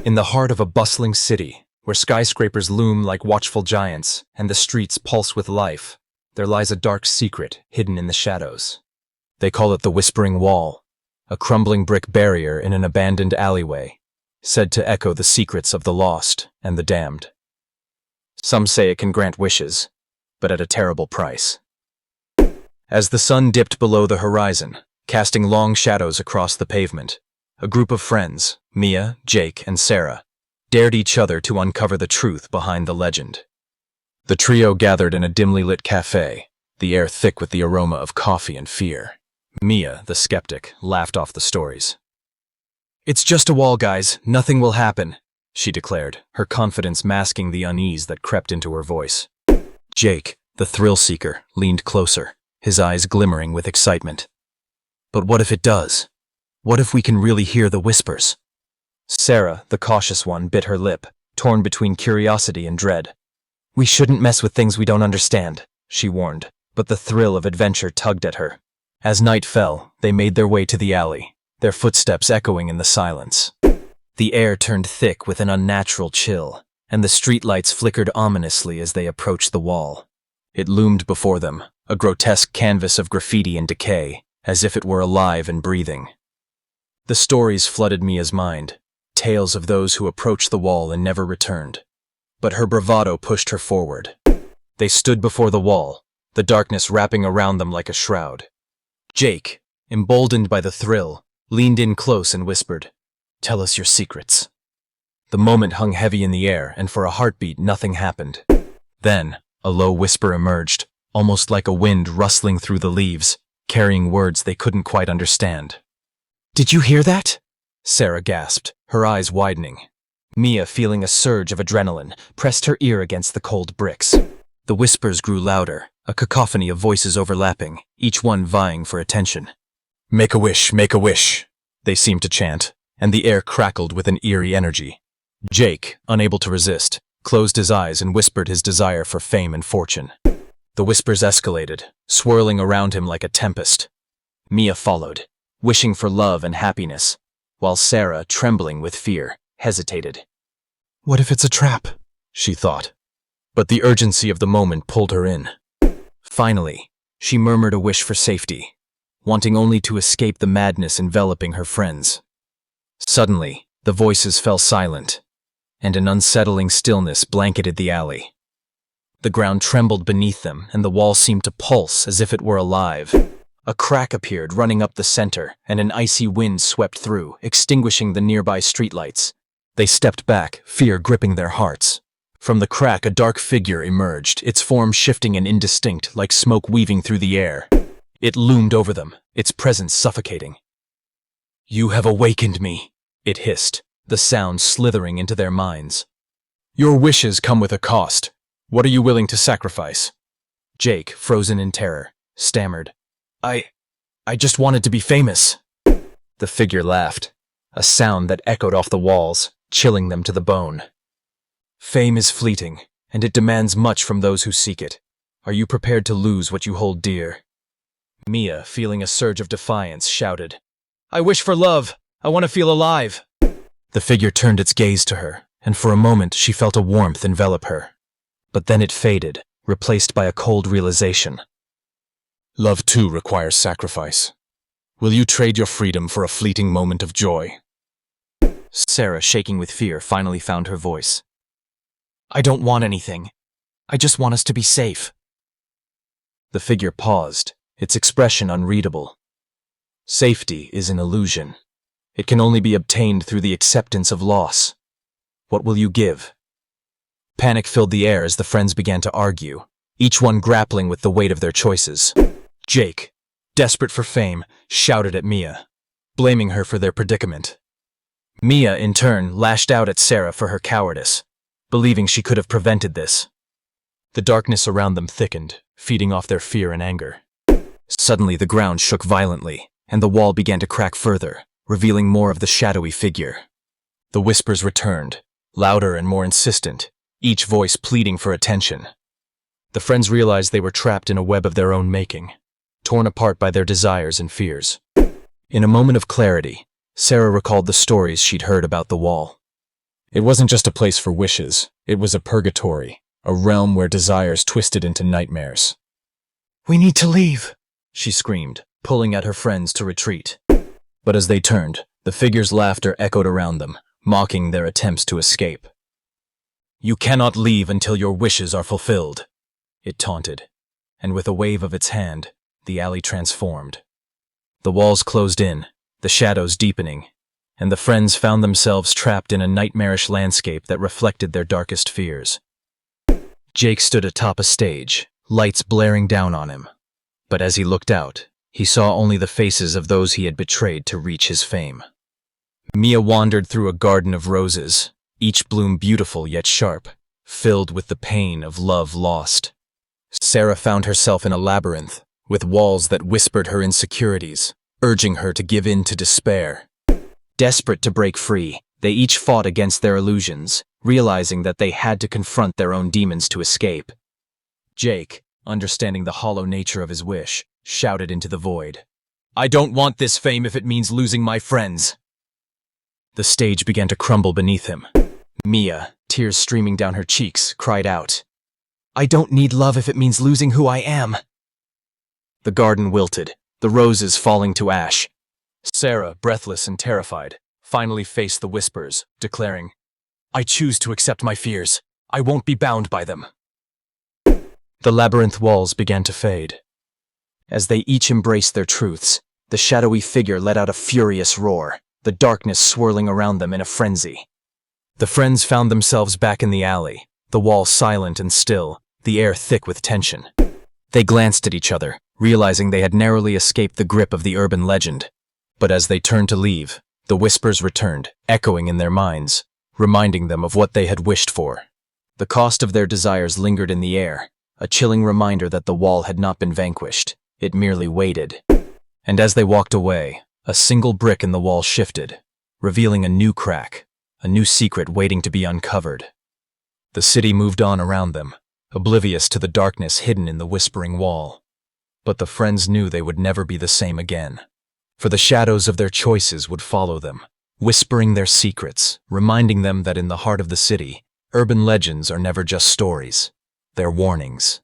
In the heart of a bustling city, where skyscrapers loom like watchful giants and the streets pulse with life, there lies a dark secret hidden in the shadows. They call it the Whispering Wall, a crumbling brick barrier in an abandoned alleyway, said to echo the secrets of the lost and the damned. Some say it can grant wishes, but at a terrible price. As the sun dipped below the horizon, casting long shadows across the pavement, a group of friends, Mia, Jake, and Sarah, dared each other to uncover the truth behind the legend. The trio gathered in a dimly lit cafe, the air thick with the aroma of coffee and fear. Mia, the skeptic, laughed off the stories. "It's just a wall, guys. Nothing will happen," she declared, her confidence masking the unease that crept into her voice. Jake, the thrill-seeker, leaned closer, his eyes glimmering with excitement. "But what if it does? What if we can really hear the whispers?" Sarah, the cautious one, bit her lip, torn between curiosity and dread. "We shouldn't mess with things we don't understand," she warned, but the thrill of adventure tugged at her. As night fell, they made their way to the alley, their footsteps echoing in the silence. The air turned thick with an unnatural chill, and the streetlights flickered ominously as they approached the wall. It loomed before them, a grotesque canvas of graffiti and decay, as if it were alive and breathing. The stories flooded Mia's mind, tales of those who approached the wall and never returned. But her bravado pushed her forward. They stood before the wall, the darkness wrapping around them like a shroud. Jake, emboldened by the thrill, leaned in close and whispered, "Tell us your secrets." The moment hung heavy in the air, and for a heartbeat nothing happened. Then, a low whisper emerged, almost like a wind rustling through the leaves, carrying words they couldn't quite understand. "Did you hear that?" Sarah gasped, her eyes widening. Mia, feeling a surge of adrenaline, pressed her ear against the cold bricks. The whispers grew louder, a cacophony of voices overlapping, each one vying for attention. "Make a wish, they seemed to chant, and the air crackled with an eerie energy. Jake, unable to resist, closed his eyes and whispered his desire for fame and fortune. The whispers escalated, swirling around him like a tempest. Mia followed, wishing for love and happiness, while Sarah, trembling with fear, hesitated. "What if it's a trap?" she thought. But the urgency of the moment pulled her in. Finally, she murmured a wish for safety, wanting only to escape the madness enveloping her friends. Suddenly, the voices fell silent, and an unsettling stillness blanketed the alley. The ground trembled beneath them, and the wall seemed to pulse as if it were alive. A crack appeared running up the center, and an icy wind swept through, extinguishing the nearby streetlights. They stepped back, fear gripping their hearts. From the crack, a dark figure emerged, its form shifting and indistinct, like smoke weaving through the air. It loomed over them, its presence suffocating. "You have awakened me," it hissed, the sound slithering into their minds. "Your wishes come with a cost. What are you willing to sacrifice?" Jake, frozen in terror, stammered, I just wanted to be famous." The figure laughed, a sound that echoed off the walls, chilling them to the bone. "Fame is fleeting, and it demands much from those who seek it. Are you prepared to lose what you hold dear?" Mia, feeling a surge of defiance, shouted, "I wish for love. I want to feel alive." The figure turned its gaze to her, and for a moment she felt a warmth envelop her. But then it faded, replaced by a cold realization. "Love too requires sacrifice. Will you trade your freedom for a fleeting moment of joy?" Sarah, shaking with fear, finally found her voice. "I don't want anything. I just want us to be safe." The figure paused, its expression unreadable. Safety is an illusion. It can only be obtained through the acceptance of loss. What will you give? Panic filled the air as the friends began to argue, each one grappling with the weight of their choices. Jake, desperate for fame, shouted at Mia, blaming her for their predicament. Mia, in turn, lashed out at Sarah for her cowardice, believing she could have prevented this. The darkness around them thickened, feeding off their fear and anger. Suddenly the ground shook violently, and the wall began to crack further, revealing more of the shadowy figure. The whispers returned, louder and more insistent, each voice pleading for attention. The friends realized they were trapped in a web of their own making, torn apart by their desires and fears. In a moment of clarity, Sarah recalled the stories she'd heard about the wall. It wasn't just a place for wishes, it was a purgatory, a realm where desires twisted into nightmares. "We need to leave," she screamed, pulling at her friends to retreat. But as they turned, the figure's laughter echoed around them, mocking their attempts to escape. "You cannot leave until your wishes are fulfilled," it taunted, and with a wave of its hand, the alley transformed. The walls closed in, the shadows deepening, and the friends found themselves trapped in a nightmarish landscape that reflected their darkest fears. Jake stood atop a stage, lights blaring down on him. But as he looked out, he saw only the faces of those he had betrayed to reach his fame. Mia wandered through a garden of roses, each bloom beautiful yet sharp, filled with the pain of love lost. Sarah found herself in a labyrinth, with walls that whispered her insecurities, urging her to give in to despair. Desperate to break free, they each fought against their illusions, realizing that they had to confront their own demons to escape. Jake, understanding the hollow nature of his wish, shouted into the void, "I don't want this fame if it means losing my friends." The stage began to crumble beneath him. Mia, tears streaming down her cheeks, cried out, "I don't need love if it means losing who I am." The garden wilted, the roses falling to ash. Sarah, breathless and terrified, finally faced the whispers, declaring, "I choose to accept my fears. I won't be bound by them." The labyrinth walls began to fade. As they each embraced their truths, the shadowy figure let out a furious roar, the darkness swirling around them in a frenzy. The friends found themselves back in the alley, the walls silent and still, the air thick with tension. They glanced at each other, realizing they had narrowly escaped the grip of the urban legend. But as they turned to leave, the whispers returned, echoing in their minds, reminding them of what they had wished for. The cost of their desires lingered in the air, a chilling reminder that the wall had not been vanquished, it merely waited. And as they walked away, a single brick in the wall shifted, revealing a new crack, a new secret waiting to be uncovered. The city moved on around them, oblivious to the darkness hidden in the whispering wall. But the friends knew they would never be the same again. For the shadows of their choices would follow them, whispering their secrets, reminding them that in the heart of the city, urban legends are never just stories, they're warnings.